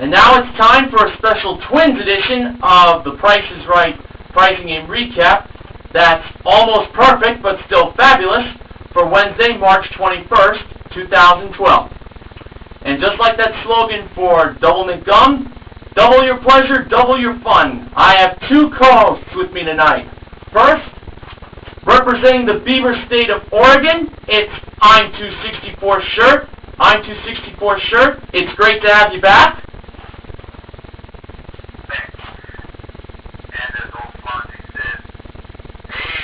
And now it's time for a special twins edition of the Price is Right Pricing Game Recap that's almost perfect but still fabulous for Wednesday, March 21st, 2012. And just like that slogan for Double McGum, double your pleasure, double your fun. I have two co-hosts with me tonight. First, representing the Beaver State of Oregon, it's I'm 264 Shirt. I'm 264 Shirt. It's great to have you back. Thanks. And as old Fonzie says, hey.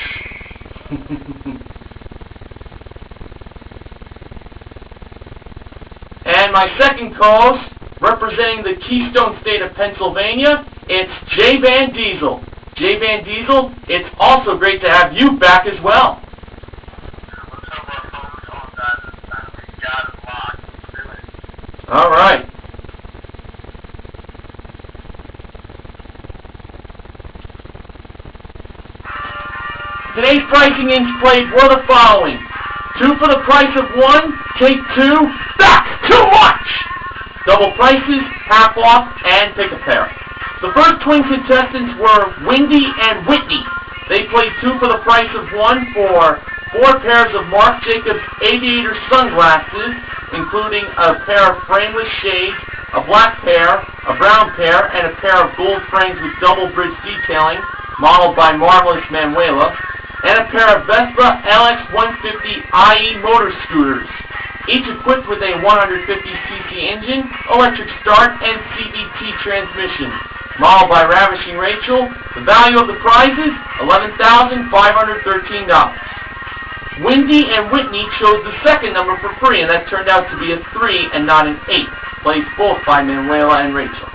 And my second co-host, representing the Keystone State of Pennsylvania, it's jvandiesel. jvandiesel, it's also great to have you back as well. All right. Today's pricing games played were the following. 2 for the price of 1, take 2, back, too much! Double prices, half off, and pick a pair. The first twin contestants were Wendy and Whitney. They played 2 for the price of 1 for 4 pairs of Marc Jacobs Aviator sunglasses, including a pair of frameless shades, a black pair, a brown pair, and a pair of gold frames with double bridge detailing, modeled by Marvelous Manuela, and a pair of Vespa LX 150 IE motorscooters, each equipped with a 150cc engine, electric start, and CVT transmission, modeled by Ravishing Rachel. The value of the prizes, $11,513. Wendy and Whitney chose the second number for free, and that turned out to be a 3 and not an 8, placed both by Manuela and Rachel.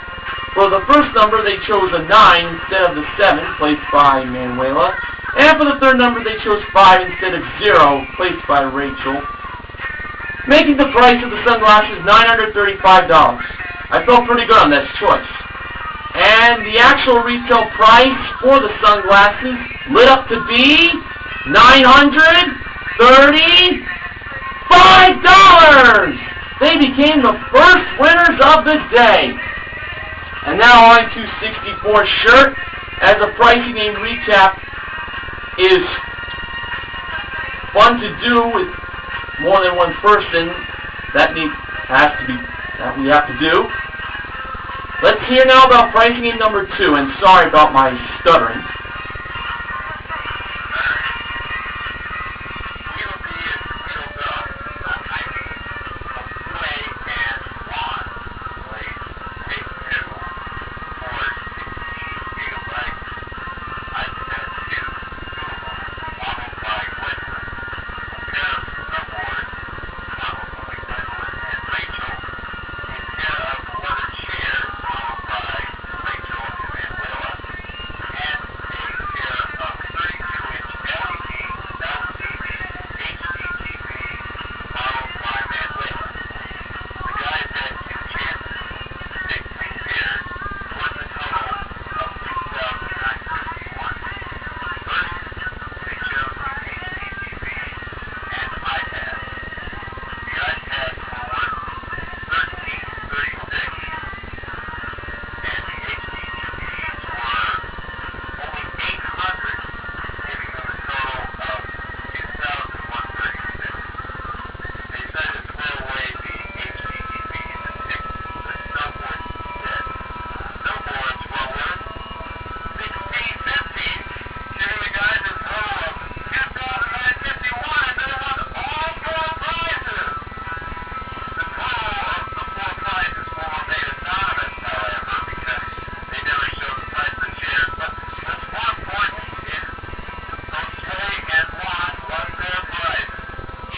For the first number, they chose a 9 instead of the 7, placed by Manuela. And for the third number, they chose 5 instead of 0, placed by Rachel, making the price of the sunglasses $935. I felt pretty good on this choice. And the actual retail price for the sunglasses lit up to be $935! They became the first winners of the day. And now on to 64 Shirt, as a pricing game recap is fun to do with more than one person. That we have to do. Let's hear now about pricing game number 2, and sorry about my stuttering.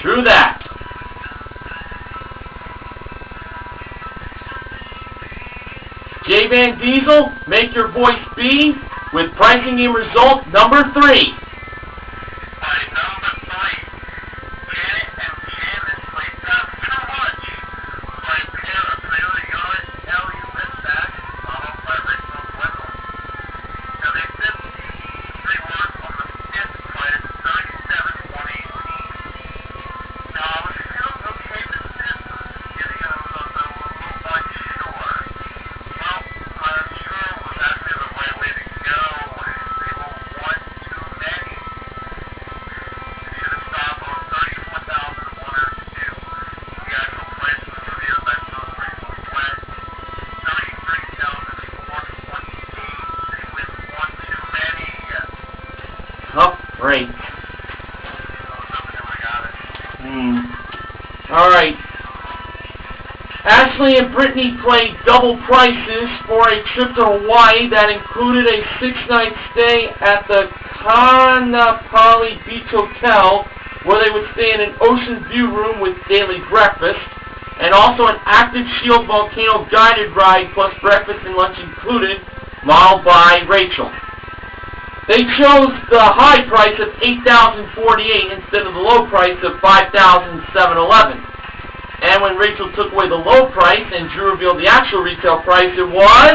True that. jvandiesel, make your voice be with pricing game result number 3. Ashley and Brittany played double prices for a trip to Hawaii that included a 6-night stay at the Kanapali Beach Hotel, where they would stay in an ocean view room with daily breakfast, and also an active shield volcano guided ride plus breakfast and lunch included, modeled by Rachel. They chose the high price of $8,048 instead of the low price of $5,711. And when Rachel took away the low price and Drew revealed the actual retail price, it was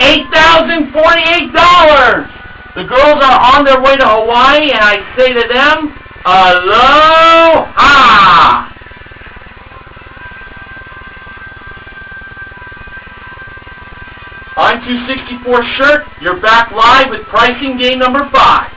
$8,048. The girls are on their way to Hawaii, and I say to them, aloha! On 264 Shirt, you're back live with pricing game number 5.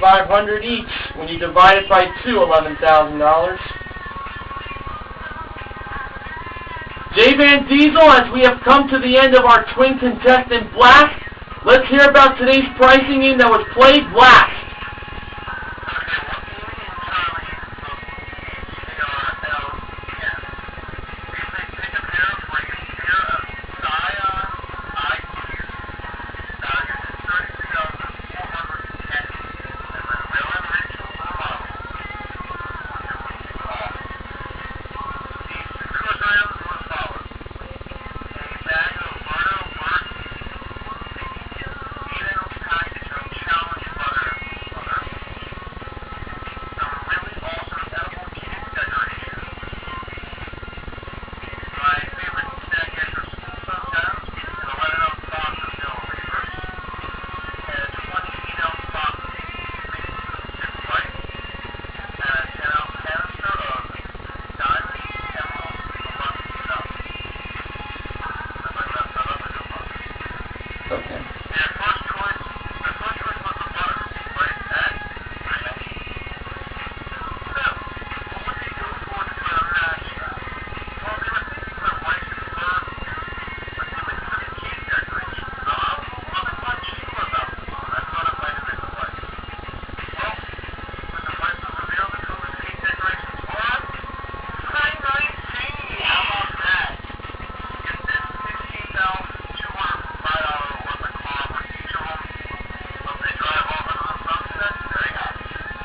$500 each. When you divide it by 2, $11,000. jvandiesel, as we have come to the end of our twin contestant blast, let's hear about today's pricing game that was played blast.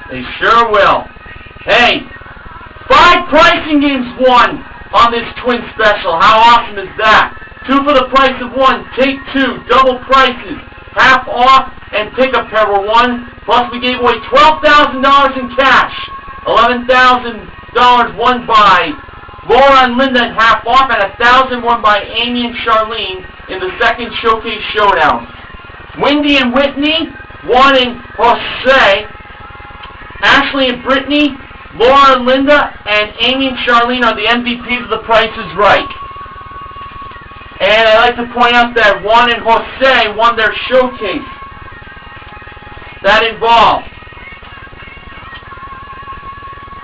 They sure will. Hey, 5 pricing games won. on this twin special. How awesome is that? 2 for the price of 1. Take 2. Double prices. Half off and pick a pair were 1. Plus we gave away $12,000 in cash. $11,000 won by Laura and Linda at half off, and $1,000 won by Amy and Charlene in the second showcase showdown. Wendy and Whitney, Juan and Jose, Ashley and Brittany, Laura and Linda, and Amy and Charlene are the MVPs of The Price is Right. And I'd like to point out that Juan and Jose won their showcase. That involved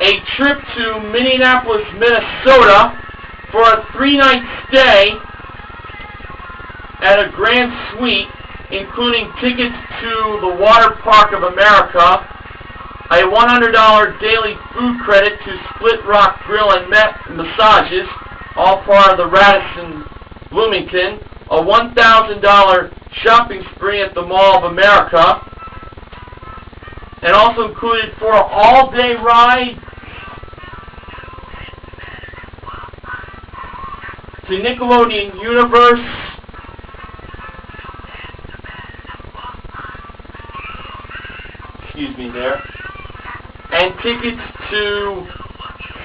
a trip to Minneapolis, Minnesota for a 3-night stay at a Grand Suite, including tickets to the Water Park of America, a $100 daily food credit to Split Rock Grill and Massages, all part of the Radisson Bloomington, a $1,000 shopping spree at the Mall of America, and also included for an all-day ride to Nickelodeon Universe, excuse me there, and tickets to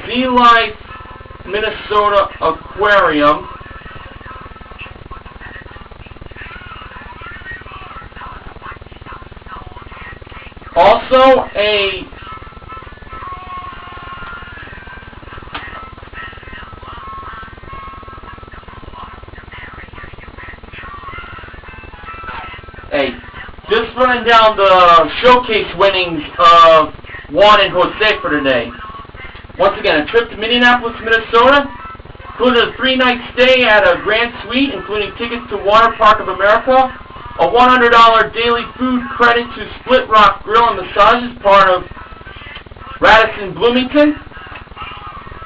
Sea Life Minnesota Aquarium, also a just running down the showcase winnings of Juan and Jose for today. Once again, a trip to Minneapolis, Minnesota, included a 3-night stay at a Grand Suite, including tickets to Water Park of America, a $100 daily food credit to Split Rock Grill and Massages, part of Radisson Bloomington.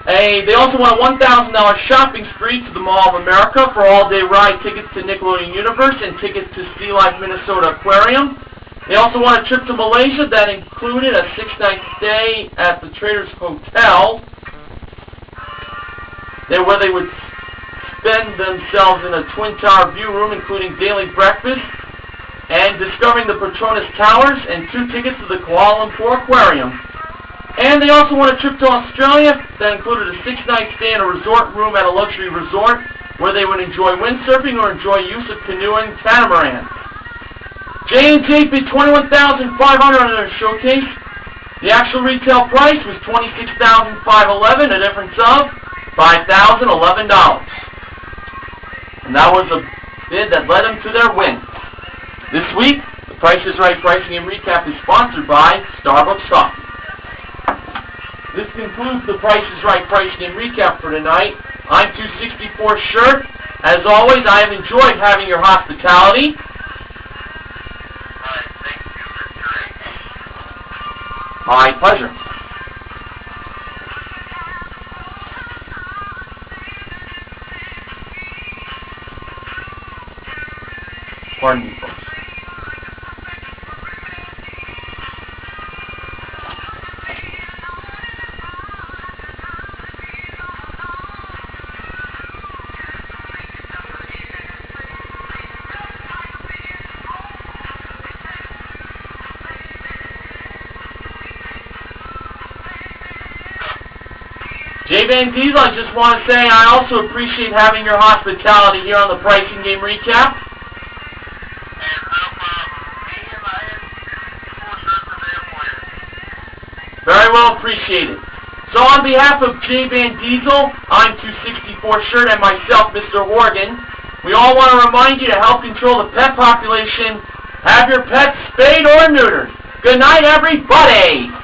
They also won a $1,000 shopping spree to the Mall of America for all-day ride tickets to Nickelodeon Universe and tickets to Sea Life Minnesota Aquarium. They also won a trip to Malaysia that included a 6-night stay at the Traders Hotel, where they would spend themselves in a Twin Tower view room, including daily breakfast and discovering the Petronas Towers, and 2 tickets to the Kuala Lumpur Aquarium. And they also won a trip to Australia that included a 6-night stay in a resort room at a luxury resort where they would enjoy windsurfing or enjoy use of canoeing catamarans. J&J bid $21,500 on their showcase. The actual retail price was $26,511, a difference of $5,011. And that was a bid that led them to their win. This week, The Price is Right Pricing and Recap is sponsored by Starbucks Coffee. This concludes The Price is Right Pricing and Recap for tonight. I'm 264 Shirt. As always, I have enjoyed having your hospitality. My pleasure. Pardon me, folks. jvandiesel, I just want to say I also appreciate having your hospitality here on the Pricing Game Recap. Very well appreciated. So on behalf of jvandiesel, I'm 264 Shirt, and myself, Mr. Horgan, we all want to remind you to help control the pet population. Have your pets spayed or neutered. Good night, everybody!